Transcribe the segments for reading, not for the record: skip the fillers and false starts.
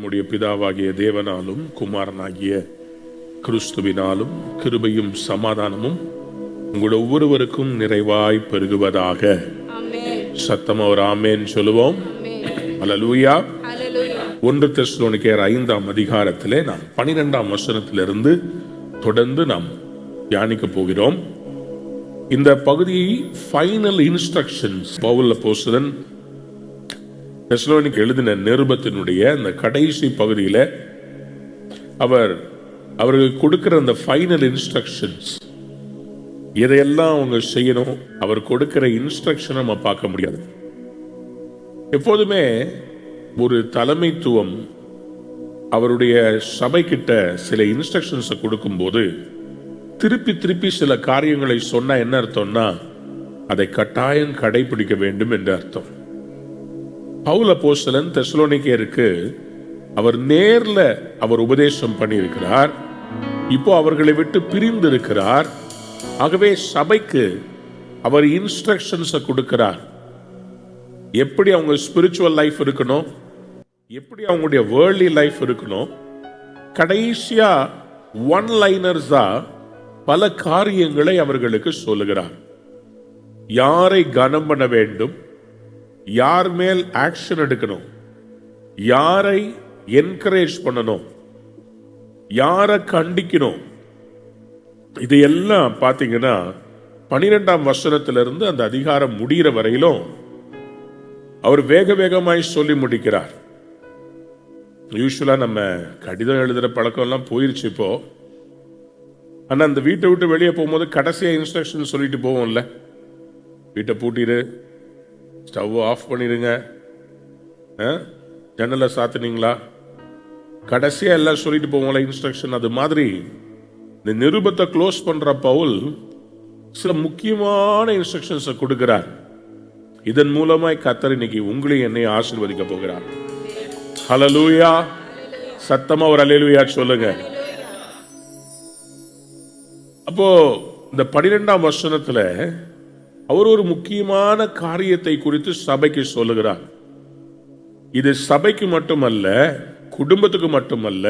நம்முடைய பிதாவாகிய தேவனாலும் குமாரனாகிய கிறிஸ்துவினாலும் கிருபையும் சமாதானமும் உங்கள் ஒவ்வொருவருக்கும் நிறைவாய் பெருகுவதாக. சத்தமா ஒரு ஆமேன் சொல்லுவோம். அல்லேலூயா. 1 தெசலோனிக்கேயர் 5ஆம் அதிகாரத்திலே நாம் 12ஆம் வசனத்திலிருந்து தொடர்ந்து நாம் தியானிக்க போகிறோம். இந்த பகுதி ஃபைனல் இன்ஸ்ட்ரக்ஷன்ஸ். பவுல் அப்போஸ்தலன் தெசலோனிக்கு எழுதின நிருபத்தினுடைய அந்த கடைசி பகுதியில் அவர்களுக்கு கொடுக்கிற அந்த ஃபைனல் இன்ஸ்ட்ரக்ஷன்ஸ், எதையெல்லாம் அவங்க செய்யணும், அவர் கொடுக்கிற இன்ஸ்ட்ரக்ஷனை நம்ம பார்க்க முடியாது. எப்போதுமே ஒரு தலைமைத்துவம் அவருடைய சபை கிட்ட சில இன்ஸ்ட்ரக்ஷன்ஸை கொடுக்கும்போது திருப்பி சில காரியங்களை சொன்னா என்ன அர்த்தம்னா, அதை கட்டாயம் கடைபிடிக்க வேண்டும் என்று அர்த்தம். பவுல் அப்போஸ்தலன் தெசலோனிக்கேயருக்கு அவர் நேர்ல அவர் உபதேசம் பண்ணியிருக்கிறார். இப்போ அவர்களை விட்டு பிரிந்து இருக்கிறார். ஆகவே சபைக்கு அவர் இன்ஸ்ட்ரக்ஷன்ஸை கொடுக்கிறார். எப்படி அவங்க ஸ்பிரிச்சுவல் லைஃப் இருக்கணும், எப்படி அவங்களுடைய வேர்ல்ட்லி லைஃப் இருக்கணும். கடைசியா ஒன் லைனர்ஸா பல காரியங்களை அவர்களுக்கு சொல்லுகிறார். யாரை கனம் பண்ண வேண்டும், யார் மேல் ஆக்ஷன் எடுக்கணும், யாரை என்கரேஜ் பண்ணணும், யாரை கண்டிக்கணும், இதையெல்லாம் பார்த்தீங்கன்னா 12ஆம் வசனத்திலிருந்து அந்த அதிகாரம் முடிகிற வரையிலும் அவர் வேகமாய் சொல்லி முடிக்கிறார். யூஸ்வலா நம்ம கடிதம் எழுதுற பழக்கம் எல்லாம் போயிருச்சு இப்போ. ஆனா அந்த வீட்டை விட்டு வெளியே போகும்போது கடைசியா இன்ஸ்ட்ரக்ஷன் சொல்லிட்டு போவோம்ல, வீட்டை பூட்டிடு, ஸ்டவ் ஆஃப் பண்ணிடுங்க, ஜன்னலை சாத்தினீங்களா, கடைசியா எல்லாம் சொல்லிட்டு போவோம்ல இன்ஸ்ட்ரக்ஷன். அது மாதிரி இந்த நிருபத்தை க்ளோஸ் பண்ற பவுல் சில முக்கியமான இன்ஸ்ட்ரக்ஷன்ஸை கொடுக்கிறார். இதன் மூலமாய் கர்த்தர் இன்னைக்கு உங்களையும் என்னை ஆசீர்வதிக்க போகிறார். ஹல்லேலூயா. சத்தமா ஒரு அல்லேலூயா சொல்லுங்க. அப்போ இந்த 12ஆம் வசனத்துல அவர் ஒரு முக்கியமான காரியத்தை குறித்து சபைக்கு சொல்லுகிறார். இது சபைக்கு மட்டுமல்ல, குடும்பத்துக்கு மட்டுமல்ல,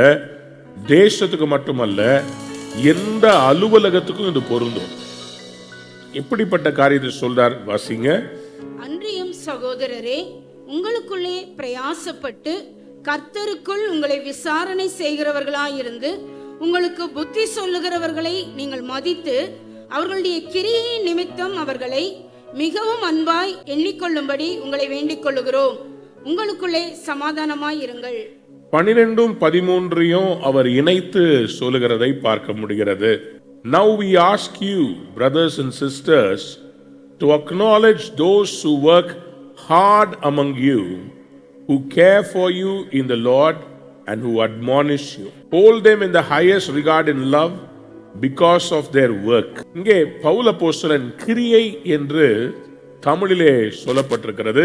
தேசத்துக்கு மட்டுமல்ல, எந்த அலுவலகத்துக்கும் இது பொருந்தும். எப்படிப்பட்ட காரியத்தை சொல்றார் வாசிங்க. அன்றியும் சகோதரரே, உங்களுக்குள்ளே பிரயாசப்பட்டு கர்த்தருக்குள் உங்களை விசாரணை செய்கிறவர்களாயிருந்து உங்களுக்கு புத்தி சொல்லுகிறவர்களை நீங்கள் மதித்து அவர்களுடைய கிரியை நிமித்தம் அவர்களை மிகவும் அன்பாய் எண்ணிக்கொள்ளும்படி உங்களை வேண்டிக் கொள்ளுகிறோம். உங்களுக்குள்ளே சமாதானமாய் இருங்கள். 12-13 அவர் இணைத்து சொல்லுகிறதை பார்க்க முடிகிறது. Now we ask you, brothers and sisters, to acknowledge those who work hard among you, who care for you in the Lord and who admonish you. Hold them in the highest regard in love because of their work. இங்கே பவுல் அப்போஸ்தலன் கிரியை என்று தமிழிலே சொல்லப்பட்டிருக்கிறது,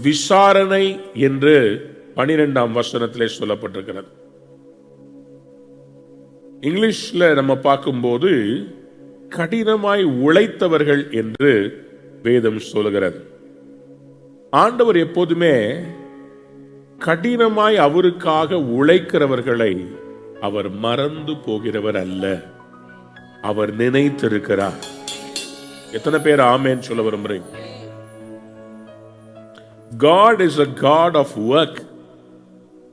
விசாரணை என்று 12ஆம் வசனத்திலே சொல்லப்பட்டிருக்கிறது. இங்கிலீஷ்ல நம்ம பார்க்கும்போது கடினமாய் உழைத்தவர்கள் என்று வேதம் சொல்லுகிறது. ஆண்டவர் எப்போதுமே கடினமாய் அவருக்காக உழைக்கிறவர்களை அவர் மறந்து போகிறவர் அல்ல, அவர் நினைத்திருக்கிறார். எத்தனை பேர் ஆமேன் சொல்ல விரும்புறீங்க? God is a God of work.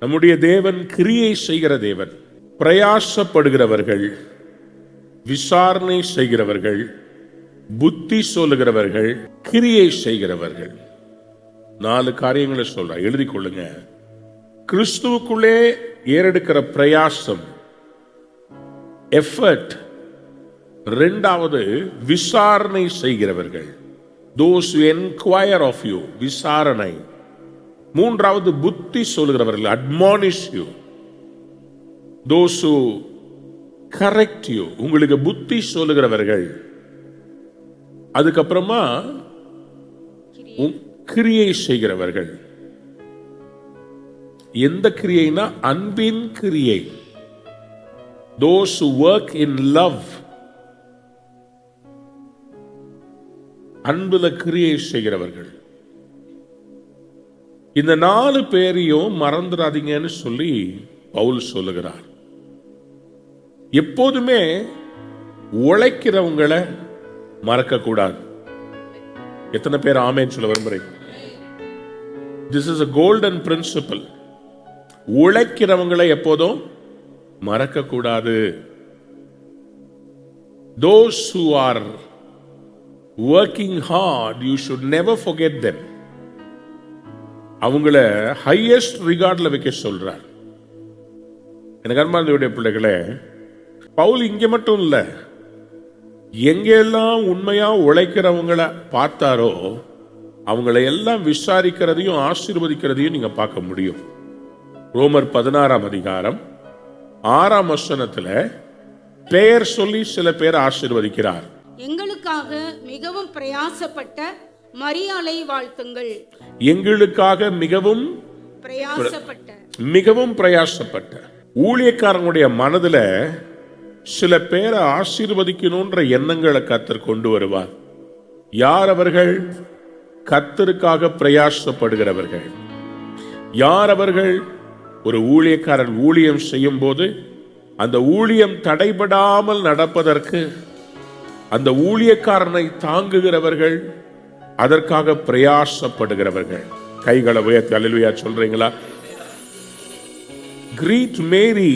நம்முடைய தேவன் கிரியை செய்கிற தேவன். பிரயாசப்படுகிறவர்கள், விசாரணை செய்கிறவர்கள், புத்தி சொல்லுகிறவர்கள், கிரியை செய்கிறவர்கள். 4 காரியங்களை சொல்ற, எழுதி கொள்ளுங்க. கிறிஸ்துவுக்குள்ளே ஏறெடுக்கிற பிரயாசம், எஃபர்ட். 2வது விசாரணை செய்கிறவர்கள், those who inquire of you, விசாரணை. 3வது புத்தி சொல்லுகிறவர்கள், admonish you, those who correct you, உங்களுக்கு புத்தி சொல்லுகிறவர்கள். அதுக்கப்புறமா கிரியை செய்கிறவர்கள். எந்த கிரியைனா அன்பின் கிரியை. those who work in love, அன்புல கிரியை செய்கிறவர்கள். இந்த 4 பேரையும் மறந்துடாதீங்கன்னு சொல்லி பவுல் சொல்லுகிறார். எப்போதுமே உழைக்கிறவங்களை மறக்க கூடாது. எத்தனை பேர் ஆமேன்னு சொல்ல விரும்புறீங்க? This is a golden principle. உழைக்கிறவங்களை எப்போதும் மறக்க கூடாது. Those who are working hard, you should never forget them. அவங்கள ஹையஸ்ட் ரிகார்ட்ல வைக்க சொல்றார். எனக்கு அன்பார்ந்தவருடைய பிள்ளைகளே, பவுல் இங்க மட்டும் இல்ல, எங்கெல்லாம் உண்மையா உழைக்கிறவங்கள பார்த்தாரோ அவங்களை எல்லாம் விசாரிக்கிறதையும் ஆசீர்வதிக்கிறதையும் நீங்க பார்க்க முடியும். ரோமர் 16ஆம் அதிகாரம் 6ஆம் வசனத்துல பெயர் சொல்லி சில பேர் ஆசீர்வதிக்கிறார். எங்களுக்காக மிகவும் பிரயாசப்பட்ட மரியாளை வாழ்த்துங்கள். எங்களுக்காக மிகவும் பிரயாசப்பட்ட ஊழியக்காரங்களுடைய மனதுல சில பேரை ஆசீர்வதிக்கணும்ன்ற எண்ணங்களை கர்த்தர் கொண்டு வருவார். யார் அவர்கள்? கர்த்தருக்காக பிரயாசப்படுகிறவர்கள். யார் அவர்கள்? ஒரு ஊழியக்காரன் ஊழியம் செய்யும் போது அந்த ஊழியம் தடைபடாமல் நடப்பதற்கு அந்த ஊழியக்காரனை தாங்குகிறவர்கள், அதற்காக பிரயாசப்படுகிறவர்கள். கைகளை உயர்த்தி அல்லேலூயா சொல்றீங்களா? Greet Mary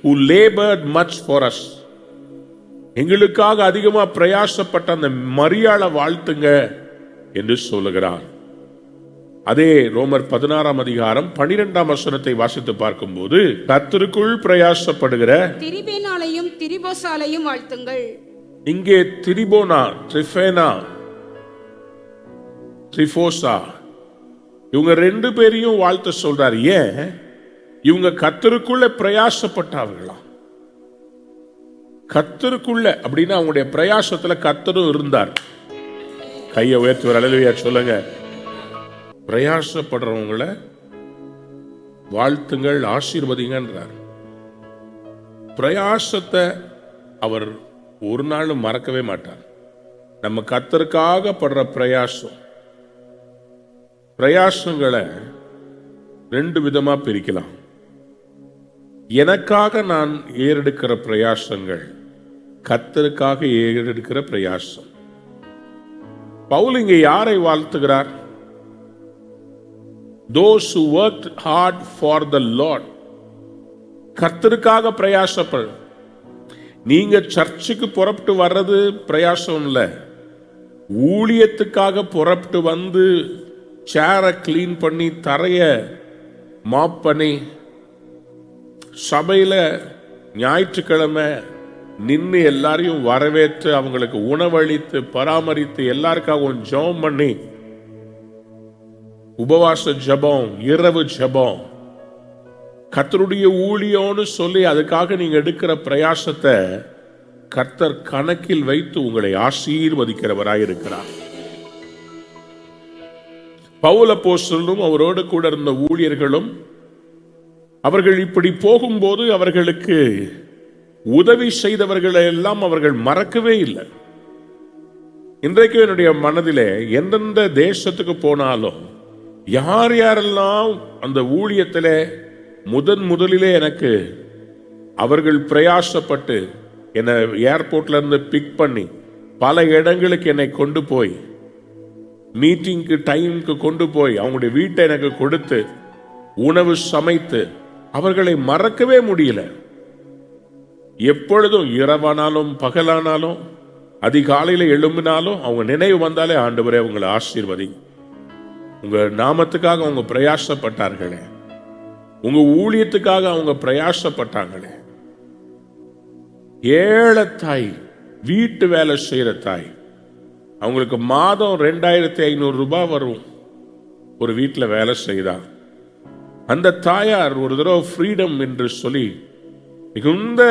who labored much for us. எங்களுக்காக அதிகமா பிரயாசப்பட்ட அந்த மரியாளை வாழ்த்துங்க என்று சொல்லுகிறார். அதே ரோமர் 16ஆம் அதிகாரம் 12ஆம் வசனத்தை வாசித்து பார்க்கும்போது கர்த்தருக்குள் பிரயாசப்படுகிற திரிபேனாலையும் திரிபோசாலையும் வாழ்த்துங்கள். இங்கே திரிபோனா, ட்ரிஃபேனா, ட்ரிஃபோசா இவங்க 2 பேரையும் வாழ்த்து சொல்றார். ஏன்? இவங்க கர்த்தருக்குள்ள பிரயாசப்பட்டார்களாம். கர்த்தருக்குள்ள அப்படின்னா அவங்களுடைய பிரயாசத்துல கர்த்தரும் இருந்தார். கையை உயர்த்தி ஒரு அல்லேலூயா சொல்லுங்க. பிரயாசப்படுறவங்களை வாழ்த்துங்கள், ஆசீர்வதிங்கன்றார். பிரயாசத்தை அவர் ஒரு நாளும் மறக்கவே மாட்டார். நம்ம கர்த்தருக்காக படுற பிரயாசங்களை 2 விதமா பிரிக்கலாம். எனக்காக நான் ஏறெடுக்கிற பிரயாசங்கள், கர்த்தருக்காக ஏறெடுக்கிற பிரயாசம். பவுல் இங்கே யாரை வாழ்த்துகிறார்? Those who worked hard for the Lord. கர்த்தருக்காக பிரயாசப்படு. நீங்க சர்ச்சுக்கு புறப்பட்டு வர்றது பிரயாசம் இல்ல, ஊழியத்துக்காக புறப்பட்டு வந்து சேரை கிளீன் பண்ணி தரைய மாப் பண்ணி சபையில ஞாயிற்றுக்கிழமை நின்று எல்லாரையும் வரவேற்று அவங்களுக்கு உணவளித்து பராமரித்து எல்லாருக்காகவும் ஜெபம் பண்ணி உபவாச ஜெபம், இரவு ஜெபம், கர்த்தருடைய ஊழியம்னு சொல்லி அதுக்காக நீங்க எடுக்கிற பிரயாசத்தை கர்த்தர் கணக்கில் வைத்து உங்களை ஆசீர்வதிக்கிறவராய் இருக்கிறார். பவுல் அப்போஸ்தலனும் அவரோடு கூட இருந்த ஊழியர்களும் அவர்கள் இப்படி போகும்போது அவர்களுக்கு உதவி செய்தவர்களை எல்லாம் அவர்கள் மறக்கவே இல்லை. இன்றைக்கு என்னுடைய மனதிலே எந்தெந்த தேசத்துக்கு போனாலும் யார் யாரெல்லாம் அந்த ஊழியத்திலே முதலிலே எனக்கு அவர்கள் பிரயாசப்பட்டு என்னை ஏர்போர்ட்ல இருந்து பிக் பண்ணி பல இடங்களுக்கு என்னை கொண்டு போய் மீட்டிங்க்கு டைமுக்கு கொண்டு போய் அவங்களுடைய வீட்டை எனக்கு கொடுத்து உணவு சமைத்து அவர்களை மறக்கவே முடியல. எப்பொழுதும் இரவானாலும் பகலானாலும் அதிகாலையில் எழும்பினாலும் அவங்க நினைவு வந்தாலே ஆண்டவரே உங்களை ஆசீர்வதி, உங்க நாமத்துக்காக அவங்க பிரயாசப்பட்டார்களே, உங்க ஊழியத்துக்காக அவங்க பிரயாசப்பட்டாங்களே. ஏழை தாய், வீட்டு வேலை செய்யற தாய், அவங்களுக்கு மாதம் 2500 ரூபாய் வரும் ஒரு வீட்டில் வேலை செய்தா. அந்த தாயார் ஒரு தடவை ஃப்ரீடம் என்று சொல்லி மிகுந்த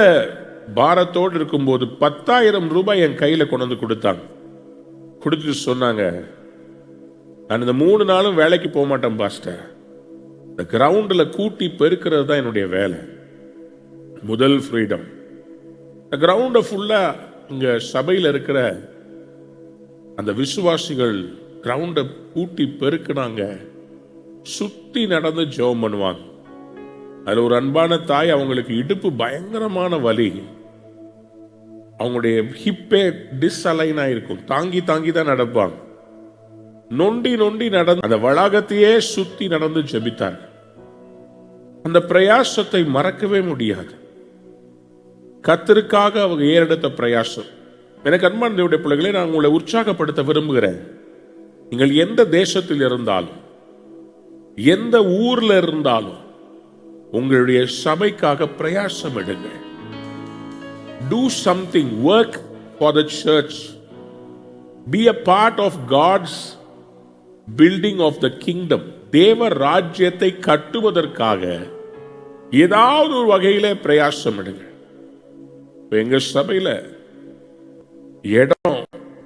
பாரத்தோடு இருக்கும்போது 10,000 ரூபாய் என் கையில் கொண்டு வந்து கொடுத்தாங்க. கொடுத்துட்டு சொன்னாங்க, நான் இந்த 3 நாளும் வேலைக்கு போக மாட்டேன் பாஸ்டர், இந்த கிரவுண்டில் கூட்டி பெருக்கிறது தான் என்னுடைய வேலை. முதல் ஃப்ரீடம். இந்த கிரவுண்டை ஃபுல்லாக இங்கே சபையில் இருக்கிற அந்த விசுவாசிகள் கிரவுண்டை கூட்டி பெருக்கினாங்க. சுத்தி நடந்து ஜெபம் பண்ணுவாங்க. அதுல ஒரு அன்பான தாய், அவங்களுக்கு இடுப்பு பயங்கரமான வலி, அவங்களுடைய ஹிப்பே டிஸ்அலைன் ஆயிருக்கும், தாங்கி தாங்கி தான் நடப்பாங்க. நொண்டி நொண்டி நடந்து அந்த வளாகத்தையே சுத்தி நடந்து ஜெபித்தாங்க. அந்த பிரயாசத்தை மறக்கவே முடியாது. கர்த்தருக்காக அவங்க ஏறெடுத்த பிரயாசம். எனக்கு அன்பான தேவனுடைய பிள்ளைகளே, நான் உங்களை உற்சாகப்படுத்த விரும்புகிறேன். நீங்கள் எந்த தேசத்தில் இருந்தாலும், எந்த ஊர்ல இருந்தாலும், உங்களுடைய சபைக்காக பிரயாசம் எடுங்கள். Do something, work for the church. Be a part of God's building of the kingdom. தேவ ராஜ்யத்தை கட்டுவதற்காக ஏதாவது ஒரு வகையில பிரயாசம் எடுங்கள். எங்க சபையில இடம்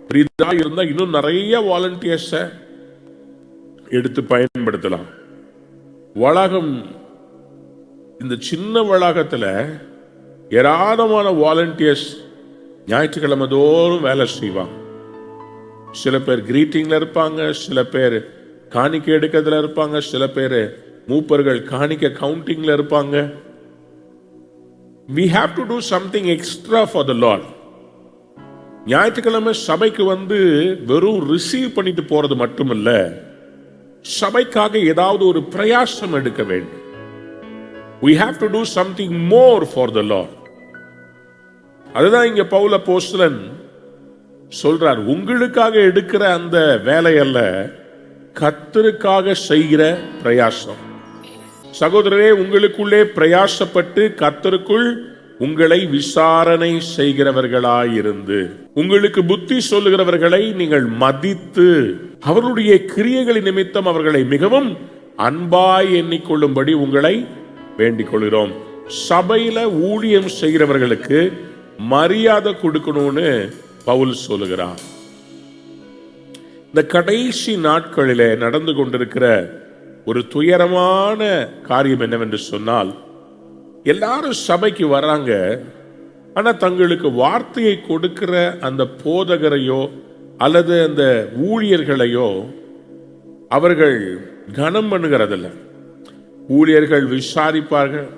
பெரிதா இருந்தா இன்னும் நிறைய வாலண்டியர்ஸ எடுத்து பயன்படுத்தலாம். வளாகம், இந்த சின்ன வளாகத்துல ஏராளமான வாலண்டியர்ஸ் ஞாயிற்றுக்கிழமை தோறும் வேலை செய்வாங்க. சில பேர் கிரீட்டிங்ல இருப்பாங்க, சில பேர் காணிக்கை எடுக்கிறதுல இருப்பாங்க, சில பேர் மூப்பர்கள் காணிக்கை கவுண்டிங்ல இருப்பாங்க. We have to do something extra for the Lord. ஞாயிற்றுக்கிழமை சபைக்கு வந்து வெறும் ரிசீவ் பண்ணிட்டு போறது மட்டுமல்ல, சபைக்காக ஏதாவது ஒரு பிரயாசம் எடுக்க வேண்டும். We have to do something more for the Lord. அதுதான் இங்க பவுல் அப்போஸ்தலன் சொல்றார், உங்களுக்காக எடுக்கிற அந்த வேலை அல்ல, கர்த்தருக்காக செய்கிற பிரயாசம். சகோதரரே, உங்களுக்குள்ளே பிரயாசப்பட்டு கர்த்தருக்குள் உங்களை விசாரணை செய்கிறவர்களாயிருந்து, உங்களுக்கு புத்தி சொல்லுகிறவர்களை நீங்கள் மதித்து, அவர்களுடைய கிரியைகளின் நிமித்தம் அவர்களை மிகவும் அன்பாய் எண்ணிக்கொள்ளும்படி உங்களை வேண்டிக் கொள்கிறோம். சபையில ஊழியம் செய்கிறவர்களுக்கு மரியாதை கொடுக்கணும்னு பவுல் சொல்லுகிறார். இந்த கடைசி நாட்களிலே நடந்து கொண்டிருக்கிற ஒரு துயரமான காரியம் என்னவென்று சொன்னால், எல்லாரும் சபைக்கு வராங்க, ஆனா தங்களுக்கு வார்த்தையை கொடுக்கிற அந்த போதகரையோ அல்லது அந்த ஊழியர்களையோ அவர்கள் கனம் பண்ணுகிறதில்ல. ஊழியர்கள் விசாரிப்பார்கள்.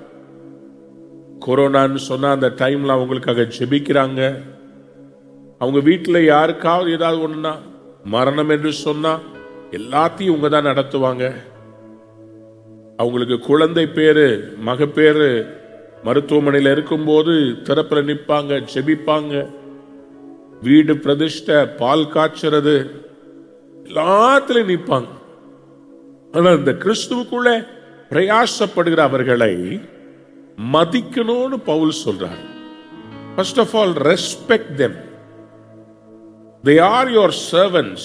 கொரோனான்னு சொன்னா அந்த டைம்ல அவங்களுக்காக ஜெபிக்கிறாங்க. அவங்க வீட்டில் யாருக்காவது ஏதாவது ஒண்ணுனா, மரணம் என்று சொன்னா எல்லாத்தையும் இவங்க தான் நடத்துவாங்க. அவங்களுக்கு குழந்தை பேரு மகப்பேறு மருத்துவமனையில் இருக்கும்போது திறப்பில் நிற்பாங்க, ஜெபிப்பாங்க. வீடு பிரதிஷ்டை, பால் காய்ச்சறது, எல்லாத்திலும் நிற்பாங்க. ஆனால் இந்த கிறிஸ்துவுக்குள்ள பிரயாசப்படுகிற அவர்களை மதிக்கணும்னு பவுல் சொல்றார். First of all, respect them. They are your servants,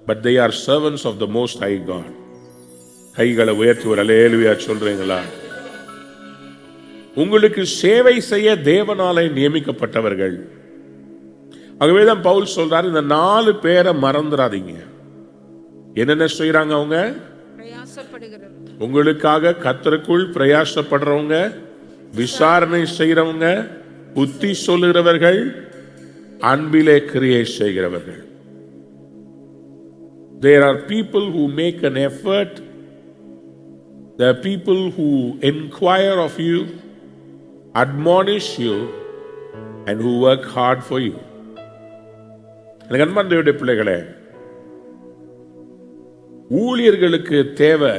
but they are servants of the Most High God. கைகளை உயர்த்தி ஒரு அல்லேலூயா சொல்றீங்களா? உங்களுக்கு சேவை செய்ய தேவனாலே நியமிக்கப்பட்டவர்கள். ஆகவேதான் பவுல் சொல்றாரு, இந்த 4 பேரை மறந்துடாதீங்க. என்னென்ன செய்யறாங்க அவங்க? உங்களுக்காக கர்த்தருக்குள் பிரயாசப்படுறவங்க, விசாரணை செய்யறவங்க, புத்தி சொல்லுகிறவர்கள், அன்பிலே கிரியை செய்கிறவர்கள். There are people who make an effort. There are people who inquire of you, admonish you, and who work hard for you. எனக்கு அன்பான தேவனுடைய பிள்ளைகளே, ஊழியர்களுக்கு தேவை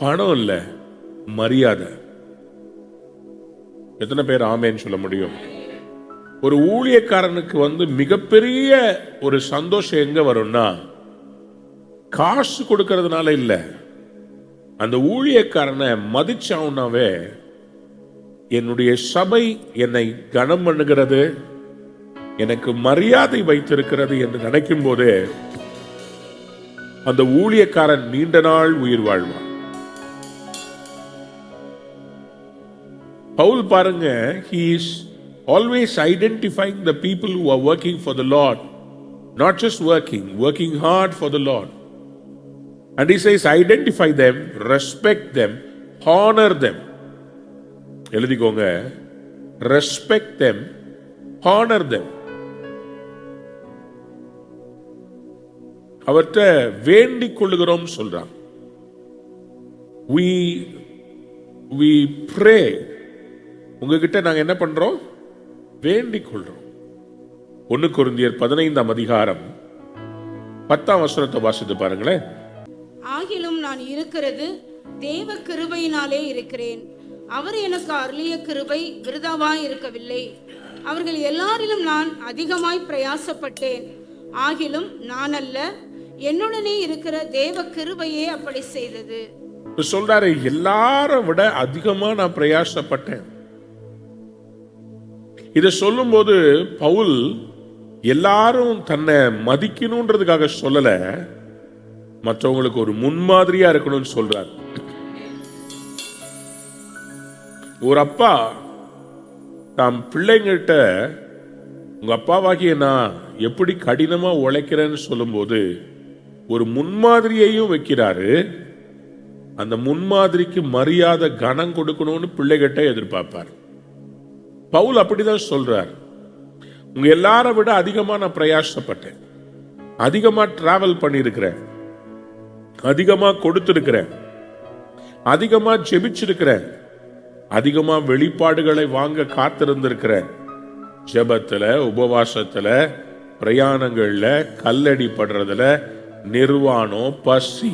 பணம் இல்ல, மரியாதை. எத்தனை பேர் ஆமேன்னு சொல்ல முடியும்? ஒரு ஊழியக்காரனுக்கு வந்து மிகப்பெரிய ஒரு சந்தோஷம் எங்க வரும்னா, காசு கொடுக்கறதுனால இல்ல, அந்த ஊழியக்காரனை மதிச்சாவுனாவே என்னுடைய சபை என்னை கனம் பண்ணுகிறது, எனக்கு மரியாதை வைத்திருக்கிறது என்று நினைக்கும் போதே அந்த ஊழியக்காரன் நீண்ட நாள் உயிர் வாழ்வான். பவுல் பாருங்க, he is always identifying the people who are working for the Lord, not just working hard for the Lord. And he says, identify them, respect them, honor them. எழுதிக்கோங்க, respect them, honor them. அவர்கிட்ட வேண்டிக் கொள்ளுகிறோம் சொல்றான். we pray. உங்ககிட்ட நாங்க என்ன பண்றோம்? வேண்டிக் கொள்றோம். 1 கொரிந்தியர் 15 அதிகாரம் 10 வாசித்து பாருங்களேன். ஆகிலும் நான் இருக்கிறது தேவ கிருபையினாலே இருக்கிறேன். அவர் எனக்கு அருளிய கிருபை விருதாவாய் இருக்கவில்லை. அவர்கள் எல்லாரிலும் நான் அதிகமாய் பிரயாசப்பட்டேன். ஆகிலும் நான் அல்ல, என்னுடனே இருக்கிற தேவ கிருபையே அப்படி செய்தது. சொல்றாரு, எல்லாரை விட அதிகமா நான் பிரயாசப்பட்டேன். இதை சொல்லும் போது பவுல் எல்லாரும் தன்னை மதிக்கணும்ன்றதுக்காக சொல்லல, மற்றவங்களுக்கு ஒரு முன்மாதிரியா இருக்கணும்னு சொல்றார். ஒரு அப்பா தாம் பிள்ளைங்கிட்ட உங்க அப்பாவாகிய நான் எப்படி கடினமா உழைக்கிறேன்னு சொல்லும்போது ஒரு முன்மாதிரியையும் வைக்கிறாரு. அந்த முன்மாதிரிக்கு மரியாதை கனம் கொடுக்கணும்னு பிள்ளைகிட்ட எதிர்பார்ப்பார். பவுல் அப்படிதான் சொல்றார். உங்க எல்லாரை விட அதிகமா நான் பிரயாசப்பட்டேன், அதிகமா டிராவல் பண்ணிருக்கிறேன், அதிகமா கொடுத்திருக்கிறேன், அதிகமா ஜெபிச்சிருக்கிறேன், அதிகமா வெளிப்பாடுகளை வாங்க காத்திருந்திருக்கிறேன். ஜெபத்துல, உபவாசத்துல, பிரயாணங்கள்ல, கல்லடி படுறதுல, நிர்வாணம், பசி,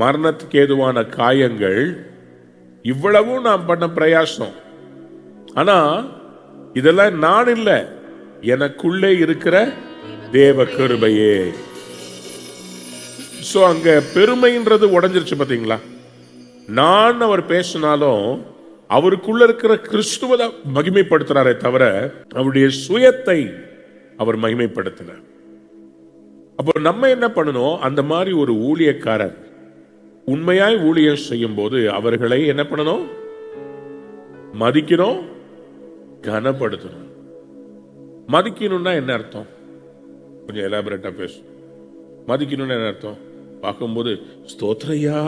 மரணத்துக்கு ஏதுவான காயங்கள், இவ்வளவும் நான் பண்ண பிரயாசம். ஆனா இதெல்லாம் நான் இல்லை, எனக்குள்ளே இருக்கிற தேவ கிருபையே. சோ அங்க பெருமைன்றது உடைஞ்சிருச்சு பாத்தீங்களா? நான் அவர் பேசினாலும் அவருக்குள்ள இருக்கிற கிறிஸ்துவ மகிமைப்படுத்துறாரே தவிர அவருடைய சுயத்தை அவர் மகிமைப்படுத்தினார். அப்போ நம்ம என்ன பண்ணணும்? அந்த மாதிரி ஒரு ஊழியக்காரர் உண்மையாய் ஊழியம் செய்யும் போது அவர்களை என்ன பண்ணணும்? மதிக்கணும், கனப்படுத்தணும். மதிக்கணும்னா என்ன அர்த்தம்? கொஞ்சம் எலாபரேட்டா பேசும். மதிக்கணும்னு என்ன அர்த்தம்? பார்க்கும்போது ஸ்தோத்திரையா,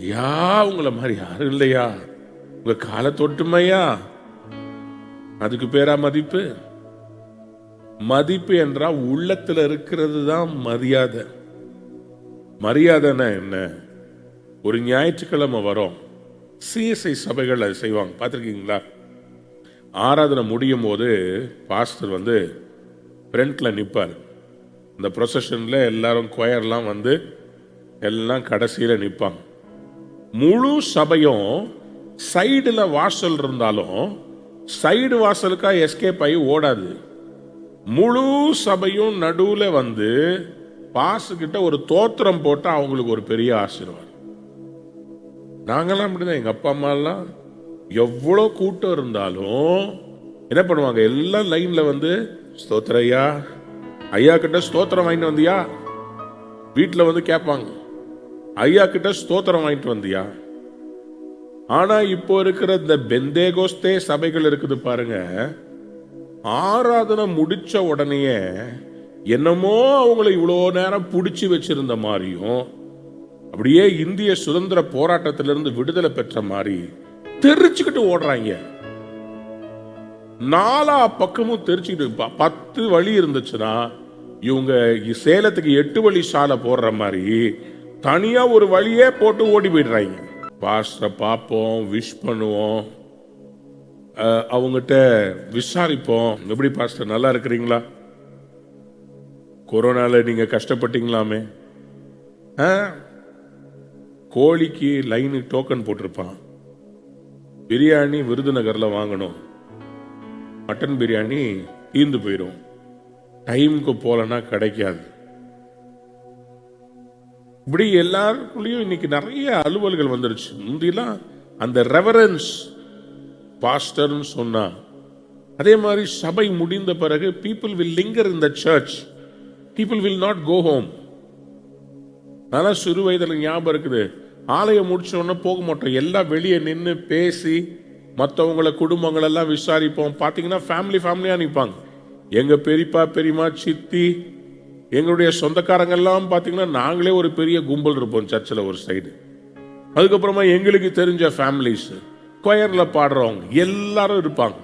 ஐயா உங்களை மாதிரி யாரும் இல்லையா, உங்க காலை தொட்டுமையா, அதுக்கு பேரா மதிப்பு? மதிப்பு என்றா உள்ளத்துல இருக்கிறது தான் மரியாதை. மரியாதைன்னா என்ன? ஒரு ஞாயிற்றுக்கிழமை வரும், சிஎஸ்ஐ சபைகள் அதை செய்வாங்க, பார்த்துருக்கீங்களா? ஆராதனை முடியும் போது பாஸ்டர் வந்து ஃப்ரண்ட்ல நிற்பார். இந்த ப்ரொசஷன்ல எல்லாரும் கொயர்லாம் வந்து எல்லாம் கடைசியில் நிற்பாங்க. முழு சபையும் சைடுல வாசல் இருந்தாலும் சைடு வாசலுக்கா எஸ்கேப் ஆகி ஓடாது. முழு சபையும் நடுவுல வந்து பாசுகிட்ட ஒரு தோத்திரம் போட்டா அவங்களுக்கு ஒரு பெரிய ஆசீர்வாதம். நாங்கெல்லாம் அப்படிதான். எங்க அப்பா அம்மா எல்லாம் எவ்வளோ கூட்டம் இருந்தாலும் என்ன பண்ணுவாங்க? எல்லாம் லைன்ல வந்து ஸ்தோத்திரையா, ஐயா கிட்ட ஸ்தோத்திரம் வாங்கிட்டு வந்தியா? வீட்டில் வந்து கேட்பாங்க, ஐயா கிட்ட ஸ்தோத்திரம் வாங்கிட்டு வந்தியா? ஆனா இப்போ இருக்கிற இந்த பெந்தேகோஸ்தே சபைகள் இருக்குது பாருங்க, ஆராதனை முடிச்ச உடனேயே என்னமோ அவங்களை இவ்வளோ நேரம் பிடிச்சி வச்சிருந்த மாதிரியும், அப்படியே இந்திய சுதந்திர போராட்டத்திலிருந்து விடுதலை பெற்ற மாதிரி தெரிச்சுக்கிட்டு ஓடுறாங்க. நாலா பக்கமும் தெரிச்சுக்கிட்டு 10 வழி இருந்துச்சுன்னா இவங்க சேலத்துக்கு 8 வழி சாலை போடுற மாதிரி தனியா ஒரு வழியே போட்டு ஓடி போயிடுறாங்க. பாஸ்டரை பார்ப்போம், விஷ் பண்ணுவோம், அவங்ககிட்ட விசாரிப்போம், எப்படி பாஸ்டர் நல்லா இருக்கிறீங்களா, கொரோனால நீங்க கஷ்டப்பட்டீங்களாமே. கோழிக்கு லைனு டோக்கன் போட்டிருப்பான். பிரியாணி விருதுநகர்ல வாங்கணும், மட்டன் பிரியாணி தீர்ந்து போயிடும், டைமுக்கு போலன்னா கிடைக்காது. இப்படி எல்லாருக்குள்ளேயும் இன்னைக்கு நிறைய அலுவல்கள் வந்துருச்சு. முந்திலாம் அந்த ரெவரன்ஸ் பாஸ்டர்னு சொன்னா, அதே மாதிரி சபை முடிந்த பிறகு people will linger in the church, people will not go home. அதெல்லாம் சிறு வயதில் ஞாபகம் இருக்குது. ஆலயம் முடிச்ச உடனே போக மாட்டோம், எல்லாம் வெளியே நின்று பேசி மற்றவங்கள குடும்பங்களெல்லாம் விசாரிப்போம். பார்த்தீங்கன்னா ஃபேமிலியாக நிற்பாங்க. எங்கள் பெரியப்பா பெரியம்மா சித்தி எங்களுடைய சொந்தக்காரங்கெல்லாம் பார்த்தீங்கன்னா நாங்களே ஒரு பெரிய கும்பல் இருப்போம் சர்ச்சில் ஒரு சைடு. அதுக்கப்புறமா எங்களுக்கு தெரிஞ்ச ஃபேமிலிஸ், கொயரில் பாடுறவங்க எல்லாரும் இருப்பாங்க.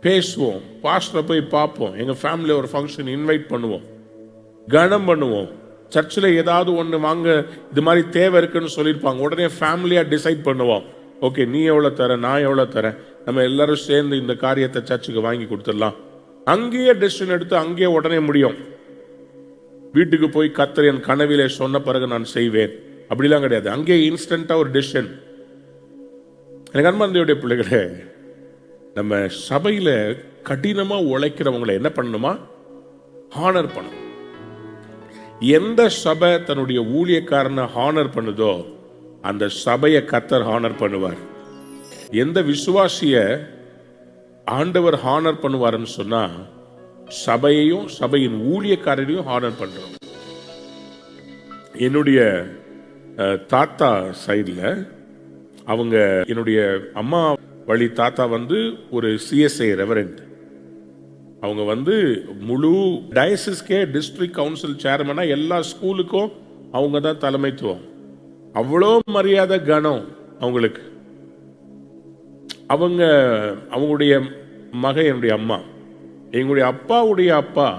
பேசுவோம், பாஸ்டரை போய் பார்ப்போம், எங்கள் ஃபேமிலியில் ஒரு ஃபங்க்ஷன் இன்வைட் பண்ணுவோம், கனம் பண்ணுவோம், சர்ச்சில் ஏதாவது ஒன்று வாங்க இது மாதிரி தேவை இருக்குன்னு சொல்லியிருப்பாங்க. உடனே ஃபேமிலியாக டிசைட் பண்ணுவோம், ஓகே நீ எவ்வளோ தர, நான் எவ்வளோ தரேன், நம்ம எல்லாரும் சேர்ந்து இந்த காரியத்தை சர்ச்சுக்கு வாங்கி கொடுத்துடலாம். அங்கேயே டெசிஷன் எடுத்து அங்கேயே உடனே முடியும். வீட்டுக்கு போய் கர்த்தர் என் கனவிலே சொன்ன பிறகு நான் செய்வேன் அப்படிலாம் கிடையாது. அங்கே இன்ஸ்டன்டா ஒரு டெசிஷன். எனக்கு அன்பார்ந்தவருடைய பிள்ளைகளே, நம்ம சபையில கடினமா உழைக்கிறவங்களை என்ன பண்ணணுமா? ஹானர் பண்ணணும். எந்த சபை தன்னுடைய ஊழியக்காரனை ஹானர் பண்ணுதோ அந்த சபையை கர்த்தர் ஹானர் பண்ணுவார். எந்த விசுவாசிய ஆண்டவர் ஹானர் பண்ணுவார்னு சொன்னா சபையையும் சபையின் ஊழியக்காரரையும் ஹானர் பண்றோம். என்னுடைய தாத்தா சைடில் அவங்க, என்னுடைய அம்மா வழி தாத்தா வந்து ஒரு சிஎஸ்ஐ ரெவரண்ட். அவங்க வந்து முழு டயசிஸ்கே டிஸ்ட்ரிக்ட் கவுன்சில் சேர்மனா, எல்லா ஸ்கூலுக்கும் அவங்க தான் தலைமைத்துவம். அவ்வளோ மரியாதை கனம் அவங்களுக்கு. அவங்களுடைய மக என்னுடைய அம்மா, எங்களுடைய அப்பாவுடைய அப்பா,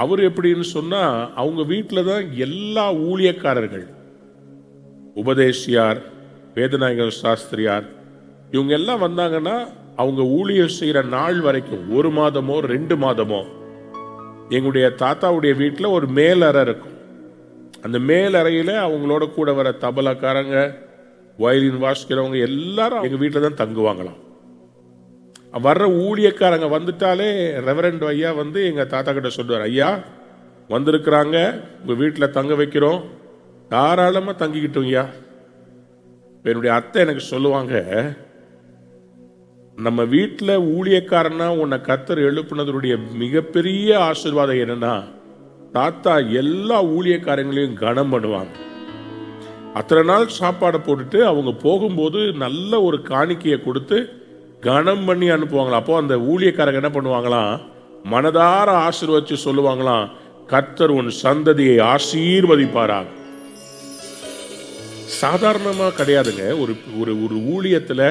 அவர் எப்படின்னு சொன்னா அவங்க வீட்டில் தான் எல்லா ஊழியக்காரர்கள், உபதேசியார், வேதநாயகர் சாஸ்திரியார், இவங்க எல்லாம் வந்தாங்கன்னா அவங்க ஊழியர் செய்கிற நாள் வரைக்கும் 1 மாதமோ 2 மாதமோ எங்களுடைய தாத்தாவுடைய வீட்டில் ஒரு மேலறை இருக்கும். அந்த மேலறையில் அவங்களோட கூட வர தபலாக்காரங்க, வயலின் வாசிக்கிறவங்க எல்லாரும் எங்கள் வீட்டில் தான் தங்குவாங்களாம். வர்ற ஊழியக்காரங்க வந்துட்டாலே ரெவரண்ட் ஐயா வந்து எங்கள் தாத்தா கிட்ட சொல்லுவார், ஐயா வந்திருக்கிறாங்க, உங்கள் வீட்டில் தங்க வைக்கிறோம், தாராளமாக தங்கிக்கிட்டோம் ஐயா. என்னுடைய அத்தை எனக்கு சொல்லுவாங்க, நம்ம வீட்டில் ஊழியக்காரனா உன்னை கர்த்தர் எழுப்புனதுடைய மிகப்பெரிய ஆசீர்வாதம் என்னன்னா, தாத்தா எல்லா ஊழியக்காரங்களையும் கனம் பண்ணுவாங்க. அத்தனை நாள் சாப்பாடை போட்டுட்டு அவங்க போகும்போது நல்ல ஒரு காணிக்கையை கொடுத்து கனம் பண்ணி அனுப்புவாங்களாம். அப்போ அந்த ஊழியக்காரங்க என்ன பண்ணுவாங்களாம், மனதார ஆசீர்வதிச்சு சொல்லுவாங்களாம், கர்த்தர் உன் சந்ததியை ஆசீர்வதிப்பாரா. சாதாரணமா கிடையாதுங்க. ஒரு ஒரு ஊழியத்துல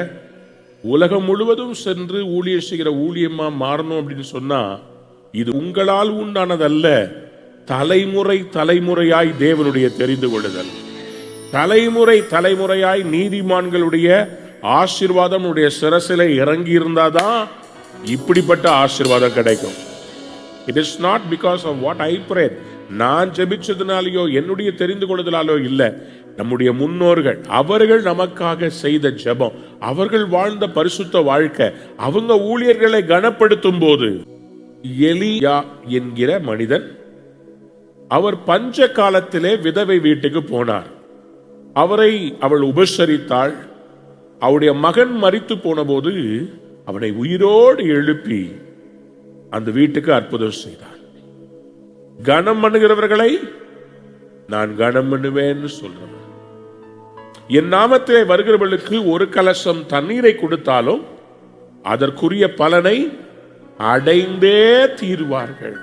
உலகம் முழுவதும் சென்று ஊழியர் செய்கிற ஊழியமா மாறணும் அப்படின்னு சொன்னா இது உங்களால் உண்டானதல்ல. தலைமுறை தலைமுறையாய் தேவனுடைய தெரிந்து கொள்ளுதல், தலைமுறை தலைமுறையாய் நீதிமான்களுடைய ஆசீர்வாதம் உடைய சிரசிலை இறங்கி இருந்தாதான் இப்படிப்பட்ட ஆசீர்வாதம் கிடைக்கும். It is not because of what I pray. நான் ஜெபிச்சதுனாலயோ என்னுடைய தெரிந்து கொள்ளுதலாலோ இல்லை. நம்முடைய முன்னோர்கள், அவர்கள் நமக்காக செய்த ஜெபம், அவர்கள் வாழ்ந்த பரிசுத்த வாழ்க்கை, அவங்க ஊழியர்களை கனப்படுத்தும் போது, எலியா என்கிற மனிதன், அவர் பஞ்ச காலத்திலே விதவை வீட்டுக்கு போனார். அவரை அவள் உபசரித்தாள். அவருடைய மகன் மரித்து போன போது அவனை உயிரோடு எழுப்பி அந்த வீட்டுக்கு அற்புதம் செய்தார். கனம் பண்ணுகிறவர்களை நான் கனம் பண்ணுவேன்னு சொல்றேன். என் நாமத்திலே வருகிறவர்களுக்கு ஒரு கலசம் தண்ணீரை கொடுத்தாலும் அதற்குரிய பலனை அடைந்தே தீர்வார்கள்,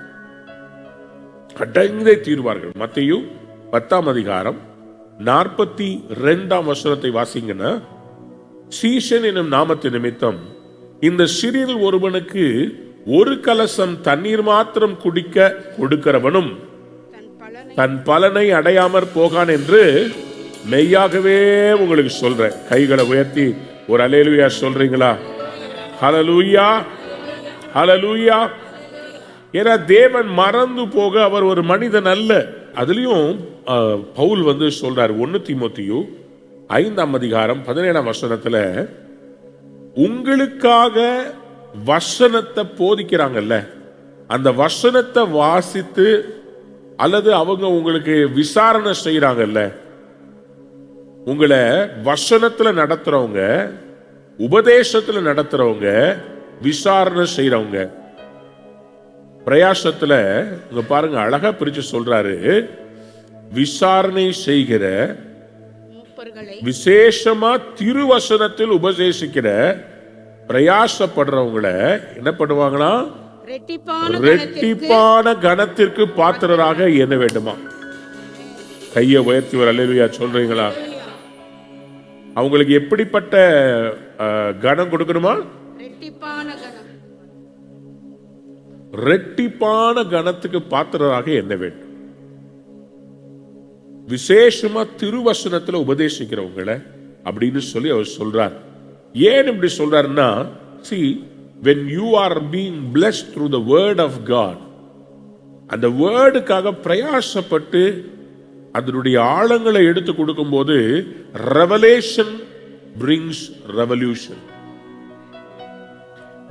அடைந்தே தீர்வார்கள். மத்தேயு 10ஆம் அதிகாரம் 42ஆம் வசனத்தை வாசிங்கன்னா, சீஷன் எனும் நாமத்து நிமித்தம் இந்த சிறியில் ஒருவனுக்கு ஒரு கலசம் தண்ணீர் மாத்திரம் குடிக்க கொடுக்கிறவனும் தன் பலனை அடையாமற் போகான் என்று மெய்யாகவே உங்களுக்கு சொல்றேன். கைகளை உயர்த்தி ஒரு அல்லேலூயா சொல்றீங்களா? ஹல்லேலூயா, ஹல்லேலூயா. ஏன்னா தேவன் மறந்து போக அவர் ஒரு மனிதன் அல்ல. அதுலயும் பவுல் வந்து சொல்றார், 1 தீமோத்தேயு 5ஆம் அதிகாரம் 17ஆம் வசனத்துல, உங்களுக்காக வசனத்தை போதிக்கிறாங்கல்ல, அந்த வசனத்தை வாசித்து அல்லது அவங்க உங்களுக்கு விசாரணை செய்யறாங்கல்ல, உங்களை வசனத்துல நடத்துறவங்க, உபதேசத்துல நடத்துறவங்க, விசாரணை செய்யறவங்க, பிரயாசத்துல இங்க பாருங்க அழகா பிரிச்சு சொல்றாரு, விசாரணை செய்கிற, விசேஷமா திருவசனத்தில் உபதேசிக்கிற பிரயாசப்படுறவங்கள என்ன பண்ணுவாங்களா? ரெட்டிப்பான கனத்திற்கு பாத்திரராக என்ன வேண்டுமா? கையை உயர்த்தி ஒரு அல்லேலூயா சொல்றீங்களா? அவங்களுக்கு எப்படிப்பட்ட கனம் கொடுக்கணுமா? ரெட்டிப்பான கனத்துக்கு பாத்திரராக என்ன வேண்டும்? விசேஷமா திருவசனத்துல உபதேசிக்கிறவங்களை அப்படின்னு சொல்லி அவர் சொல்றார். ஏன் இப்படி சொல்றாருன்னா, see, when you are being blessed through the word of God, அந்த வேர்டுக்காக பிரயாசப்பட்டு அதனுடைய ஆழங்களை எடுத்து கொடுக்கும்போது ரெவலேஷன் brings revolution.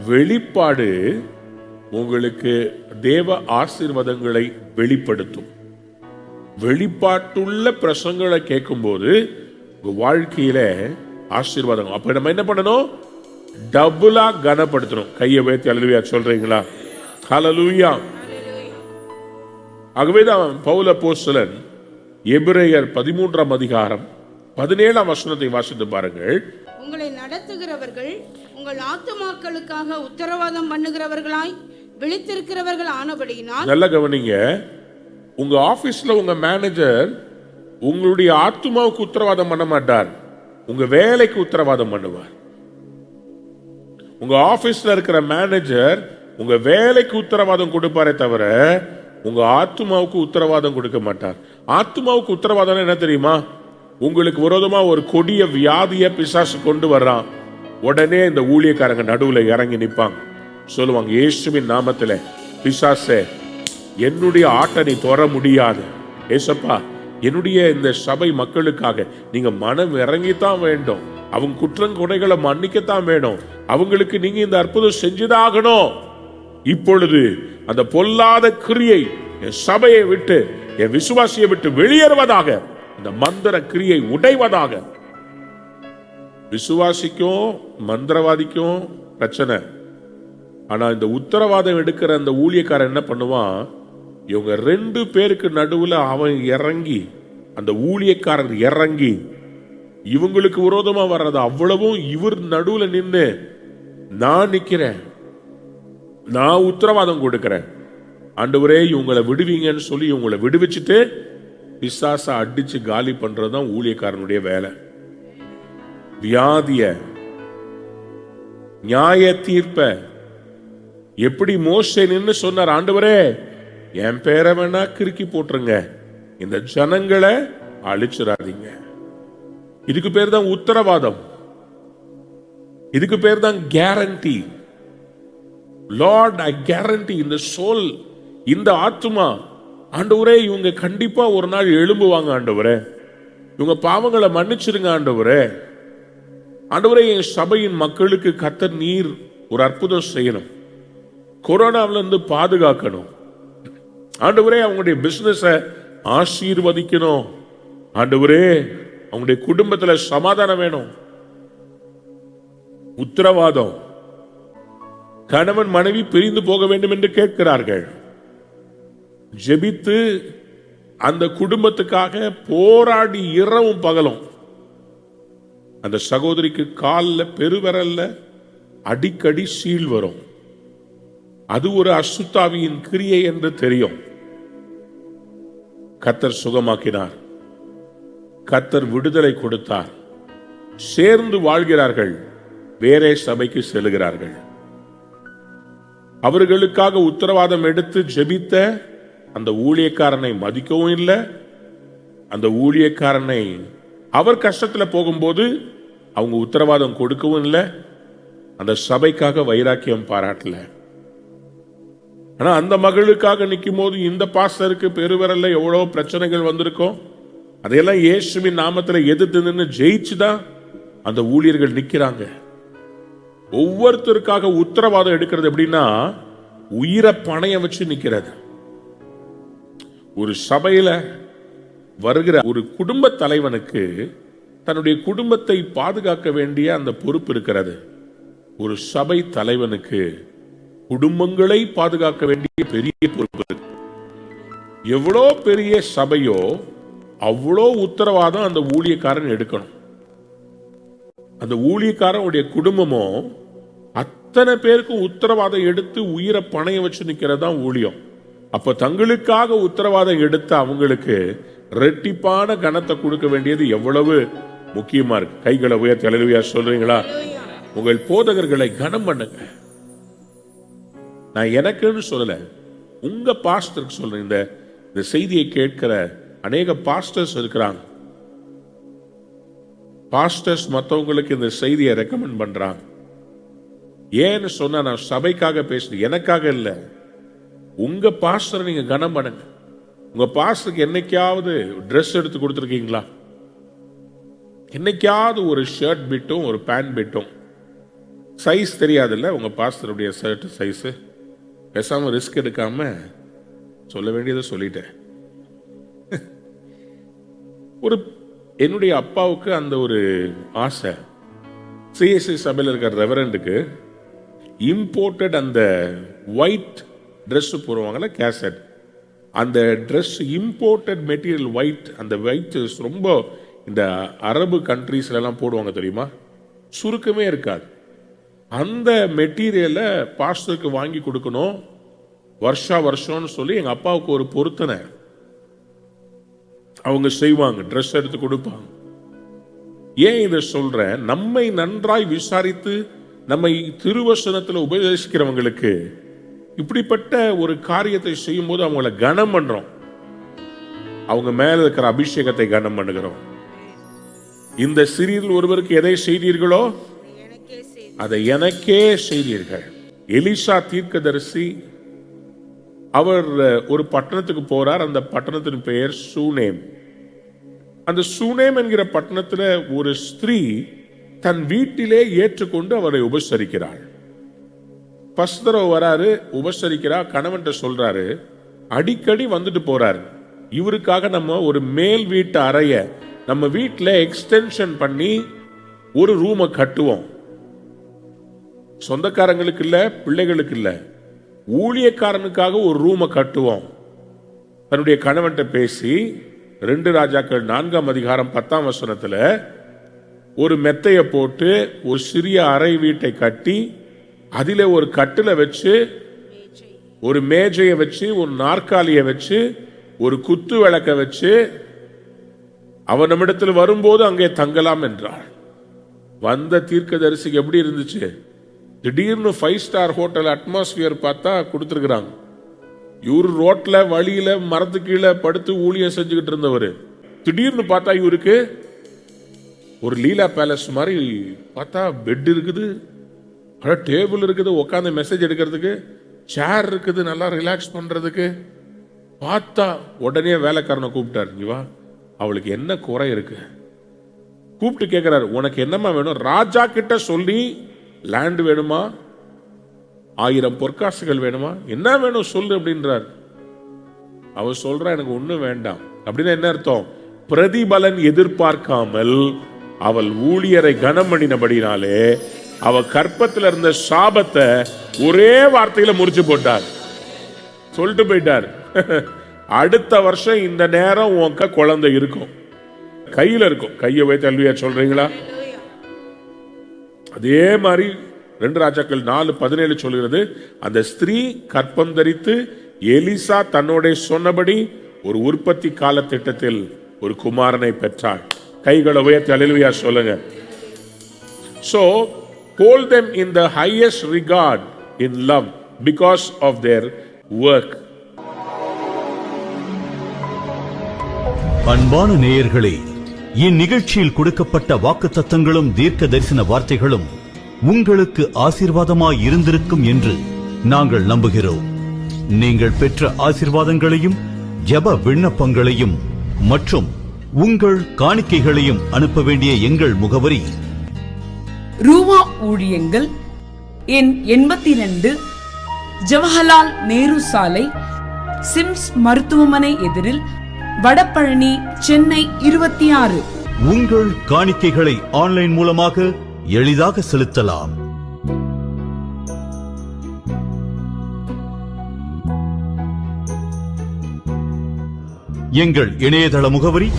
வெளிப்பாடு உங்களுக்கு தேவ ஆசீர்வாதங்களை வெளிப்படுத்தும். வெளிப்பாட்டுள்ள பிரசங்களை கேட்கும்போது உங்க வாழ்க்கையில ஆசீர்வாதம். அப்ப நம்ம என்ன பண்ணணும்? டபுளா கனப்படுத்தணும். கையை வைத்து அல்லேலூயா சொல்றீங்களா? ஹல்லேலூயா. ஆகவேதான் பவுல் அப்போஸ்தலன் எபிரேயர் 13ஆம் அதிகாரம் 17ஆம் வசனத்தை வாசித்து பாருங்கள். உங்களை நடத்துகிறவர்கள் உங்கள் ஆத்துமாக்களுக்காக உத்தரவாதம் பண்ணுகிறவர்களாய் விழித்திருக்கிறவர்கள் ஆனபடியினால். நல்ல கவனிங்க. உங்க ஆபீஸ்ல உங்க மேனேஜர் உங்களுடைய ஆத்துமாவுக்கு உத்தரவாதம் பண்ண மாட்டார், உங்க வேலைக்கு உத்தரவாதம் பண்ணுவார். உங்க ஆபீஸ்ல இருக்கிற மேனேஜர் உங்க வேலைக்கு உத்தரவாதம் கொடுப்பாரே தவிர உங்க ஆத்துமாவுக்கு உத்தரவாதம் கொடுக்க மாட்டார். ஆத்துமாவுக்கு உத்தரவாதம் என்ன தெரியுமா? உங்களுக்கு விரோதமா ஒரு கொடிய வியாதிய பிசாசு கொண்டு வர்றான், உடனே இந்த ஊழியக்காரங்க நடுவுல இறங்கி நிப்பாங்க, சொல்லுவாங்க, இயேசுவின் நாமத்திலே பிசாசே, என்னுடைய ஆட்டை நீ தொற முடியாது. ஏசப்பா, என்னுடைய இந்த சபை மக்களுக்காக நீங்க மனம் இறங்கித்தான் வேண்டும், அவங்க குற்றங்குறைகளை மன்னிக்கத்தான் வேணும், அவங்களுக்கு நீங்க இந்த அற்புதம் செஞ்சுதாகணும். இப்பொழுது அந்த பொல்லாத கிரியை என் சபையை விட்டு, என் விசுவாசியை விட்டு வெளியேறுவதாக, இந்த மந்திர கிரியை உடைவதாக. விசுவாசிக்கும் மந்திரவாதிக்கும் பிரச்சனை. ஆனா இந்த உத்தரவாதம் எடுக்கிற அந்த ஊழியக்காரன் என்ன பண்ணுவான்? இவங்க 2 பேருக்கு நடுவுல அவன் இறங்கி, அந்த ஊழியக்காரர் இறங்கி இவங்களுக்கு விரோதமா வர்றது அவ்வளவும் இவர் நடுவுல நின்று, நான் நிக்கிறேன், நான் உத்தரவாதம் கொடுக்கிறேன், ஆண்டவரே இவங்களை விடுவீங்கன்னு சொல்லி இவங்களை விடுவிச்சுட்டு பிசாச அடிச்சு காலி பண்றதுதான் ஊழியக்காரனுடைய வேலை. வியாதிய, நியாய தீர்ப்ப எப்படி மோசே நின்னு சொன்னார், ஆண்டவரே என் பேரை வேணா கிறுக்கி போட்டுருங்க, இந்த ஜனங்களை அழிச்சிடாதீங்க. இதுக்கு பேர் தான் உத்தரவாதம், இதுக்கு பேர் தான் கேரண்டி. லார்ட், ஐ கேரண்டி இந்த சோல், இந்த ஆத்துமா, ஆண்டவரே இவங்க கண்டிப்பா ஒரு நாள் எழும்புவாங்க, ஆண்டவரே இவங்க பாவங்களை மன்னிச்சிருங்க, ஆண்டவரே ஆண்டவரே என் சபையின் மக்களுக்கு கர்த்தர் நீர் ஒரு அற்புதம் செய்யணும், கொரோனாவில இருந்து பாதுகாக்கணும், ஆண்டவரே அவங்களுடைய பிசினஸ ஆசீர்வதிக்கணும், ஆண்டவரே அவங்களுடைய குடும்பத்துல சமாதானம் வேணும். உத்தரவாதம். கணவன் மனைவி பிரிந்து போக வேண்டும் என்று கேட்கிறார்கள். ஜெபித்து அந்த குடும்பத்துக்காக போராடி இரவும் பகலும். அந்த சகோதரிக்கு காலில் பெருவரல்ல அடிக்கடி சீல் வரும். அது ஒரு அசுத்தாவியின் கிரியை என்று தெரியும். கர்த்தர் சுகமாக்கினார், கர்த்தர் விடுதலை கொடுத்தார். சேர்ந்து வாழ்கிறார்கள், வேறே சபைக்கு செல்கிறார்கள். அவர்களுக்காக உத்தரவாதம் எடுத்து ஜெபித்த அந்த ஊழியக்காரனை மதிக்கவும் இல்லை, அந்த ஊழியக்காரனை அவர் கஷ்டத்துல போகும்போது அவங்க உத்தரவாதம் கொடுக்கவும் இல்லை, அந்த சபைக்காக வைராக்கியம் பாராட்டல. ஆனா அந்த மகளுக்காக நிற்கும் போது இந்த பாஸ்டருக்கு பெருவரல்ல எவ்வளவு பிரச்சனைகள் வந்திருக்கும், அதையெல்லாம் இயேசுவின் நாமத்துல எதிர்த்து நின்று ஜெயிச்சுதான் அந்த ஊழியர்கள் நிக்கிறாங்க. ஒவ்வொருத்தருக்காக உத்தரவாதம் எடுக்கிறது எப்படின்னா, உயிரை பணையம் வச்சு நிக்கிறது. ஒரு சபையில வருகிற ஒரு குடும்ப தலைவனுக்கு தன்னுடைய குடும்பத்தை பாதுகாக்க வேண்டிய அந்த பொறுப்பு இருக்கிறது. ஒரு சபை தலைவனுக்கு குடும்பங்களை பாதுகாக்க வேண்டிய பெரிய பொறுப்பு இருக்கு. எவ்வளோ பெரிய சபையோ அவ்வளோ உத்தரவாதம் அந்த ஊழியக்காரன் எடுக்கணும். அந்த ஊழியக்காரனுடைய குடும்பமோ அத்தனை பேருக்கும் உத்தரவாதம் எடுத்து உயிரை பணைய வச்சு நிக்கிறதா ஊழியம். அப்ப தங்களுக்காக உத்தரவாதம் எடுத்த அவங்களுக்கு ரெட்டிப்பான கனத்தை கொடுக்க வேண்டியது எவ்வளவு முக்கியமா இருக்கு. கைகளை உயர்த்தி அல்லேலூயா சொல்றீங்களா? உங்கள் போதகர்களை கனம் பண்ணுங்க. நான் எனக்குன்னு சொல்லல, உங்க பாஸ்டருக்கு சொல்றேன். இந்த செய்தியை கேட்கிற அநேக பாஸ்டர்ஸ் இருக்கிறாங்க. பாஸ்டர்ஸ் மற்றவங்களுக்கு இந்த செய்தியை ரெக்கமெண்ட் பண்றாங்க. ஏன்னு சொன்னா, நான் சபைக்காக பேசுறேன், எனக்காக இல்ல. உங்க பாஸ்டரை நீங்க கனம் பண்ணுங்க. உங்க பாஸ்டருக்கு என்னைக்காவது ட்ரெஸ் எடுத்து கொடுத்துருக்கீங்களா? என்னைக்காவது ஒரு ஷர்ட் பிட்டும் ஒரு பேண்ட் பிட்டும் சைஸ் தெரியாதுல்ல உங்க பாஸ்டருடைய ஷர்ட் சைஸ்? பேசாம ரிஸ்க் எடுக்காம சொல்ல வேண்டியதை சொல்லிட்டேன். ஒரு என்னுடைய அப்பாவுக்கு அந்த ஒரு ஆசை. சிஎஸ்சி சபையில் இருக்கிற ரெவரண்டுக்கு இம்போர்ட்டட் அந்த ஒயிட் ட்ரெஸ் போடுவாங்கல்ல, கேசட், அந்த ட்ரெஸ் இம்போர்ட்டட் மெட்டீரியல் ஒயிட். அந்த ஒயிட் ரொம்ப இந்த அரபு கண்ட்ரீஸ்ல எல்லாம் போடுவாங்க தெரியுமா, சுருக்கமே இருக்காது. அந்த மெட்டீரியலை பாஸ்டருக்கு வாங்கி கொடுக்கணும் வருஷம்னு சொல்லி எங்க அப்பாவுக்கு ஒரு பொருத்தனை அவங்க செய்வாங்க, ட்ரெஸ் எடுத்து கொடுப்பாங்க. ஏன் இதை சொல்றேன்? நம்மை நன்றாய் விசாரித்து நம்மை திருவசனத்தில் உபதேசிக்கிறவங்களுக்கு இப்படிப்பட்ட ஒரு காரியத்தை செய்யும் போது அவங்கள கனம் பண்றோம், அவங்க மேல இருக்கிற அபிஷேகத்தை கனம் பண்ணுகிறோம். இந்த சிறியில் ஒருவருக்கு எதை செய்தீர்களோ அதை எனக்கே செய்தீர்கள். எலிசா தீர்க்கதரிசி, அவர் ஒரு பட்டணத்துக்கு போறார். அந்த பட்டணத்தின் பெயர் சூனேம். அந்த சூனேம் என்கிற பட்டணத்தில் ஒரு ஸ்திரீ தன் வீட்டிலே ஏற்றுக்கொண்டு அவரை உபசரிக்கிறாள். ஃபர்ஸ்ட் தடவை வராரு, உபசரிக்கிறா, கணவன்கிட்ட சொல்றாரு, அடிக்கடி வந்துட்டு போறாரு. இவருக்காக நம்ம ஒரு மேல் வீட்டு அறைய நம்ம வீட்டில் எக்ஸ்டென்ஷன் பண்ணி ஒரு ரூமை கட்டுவோம். சொந்தக்காரங்களுக்கு இல்ல, பிள்ளைகளுக்கு இல்ல, ஊழியக்காரனுக்காக ஒரு ரூமை கட்டுவோம். தன்னுடைய கணவன்கிட்ட பேசி 2 ராஜாக்கள் 4ஆம் அதிகாரம் 10ஆம் வசனத்துல ஒரு மெத்தைய போட்டு ஒரு சிறிய அறை வீட்டை கட்டி அதிலே ஒரு கட்டில வச்சு, ஒரு மேஜையை வச்சு, ஒரு நாற்காலியை வச்சு, ஒரு குத்து விளக்க வச்சு, அவன் நம்மிடத்தில் வரும்போது அங்கே தங்கலாம் என்றாள். வந்த தீர்க்கதரிசிக்கு எப்படி இருந்துச்சு? திடீர்னு 5 ஸ்டார் ஹோட்டல் அட்மாஸ்பியர் பார்த்தா கொடுத்துருக்குறாங்க. இவரு ரோட்ல வழியில மரத்து கீழே படுத்து ஊழியம் செஞ்சுக்கிட்டு இருந்தவர், திடீர்னு பார்த்தா இவருக்கு ஒரு லீலா பேலஸ் மாதிரி பார்த்தா பெட் இருக்குது, டேபிள் இருக்குது, உட்காந்து மெசேஜ் எடுக்கிறதுக்கு சேர் இருக்குது, நல்லா ரிலாக்ஸ் பண்றதுக்கு. பார்த்தா உடனே வேலைக்காரனை கூப்பிட்டார், நீ வா, அவளுக்கு என்ன குறை இருக்கு? கூப்பிட்டு கேட்கிறாரு, உனக்கு என்னமா வேணும்? ராஜா கிட்ட சொல்லி லேண்ட் வேணுமா, 1000 பொற்காசுகள் வேணுமா, என்ன வேணும் சொல்லு அப்படின்றார். அவ சொல்றா, எனக்கு ஒண்ணும் வேண்டாம். அப்படின்னா என்ன அர்த்தம்? பிரதிபலன் எதிர்பார்க்காமல் அவள் ஊழியரை கனம் பண்ணினபடினாலே அவ கற்பத்தில் இருந்த சாபத்தை ஒரே வார்த்தையில முறிச்சு போட்டார், சொல்லிட்டு போயிட்டார். அடுத்த வருஷம் இந்த நேரம் உங்க குழந்தை இருக்கும், கையில இருக்கும். கையை வைத்து அல்லையா சொல்றீங்களா? அதே மாதிரி 2 ராஜாக்கள் 4:17 சொல்கிறது, அந்த ஸ்திரீ கற்பம் தரித்து எலிசா தன்னோட சொன்னபடி ஒரு உற்பத்தி கால திட்டத்தில் ஒரு குமாரனை பெற்றாள். கைகளை உயர்த்தி அல்லேலூயா சொல்லுங்க. So hold them in the highest regard in love because of their work. அன்பான நேயர்களே, இந்நிகழ்ச்சியில் கொடுக்கப்பட்ட வாக்குத்தத்தங்களும் தீர்க்க தரிசன வார்த்தைகளும் உங்களுக்கு ஆசீர்வாதமாய் இருந்திருக்கும் என்று நாங்கள் நம்புகிறோம். நீங்கள் பெற்ற ஆசீர்வாதங்களையும் ஜெப விண்ணப்பங்களையும் மற்றும் உங்கள் காணிக்கைகளையும் அனுப்ப வேண்டிய எங்கள் முகவரி: ரூவா ஊழியங்கள், எண் 82, ஜவஹர்லால் நேரு சாலை, சிம்ஸ் மருத்துவமனை எதிரில், வடபழனி, சென்னை 26. உங்கள் காணிக்கைகளை ஆன்லைன் மூலமாக எளிதாக செலுத்தலாம். எங்கள் இணையதள முகவரி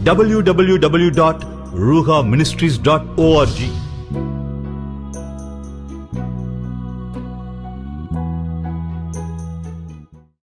www.ruhaministries.org.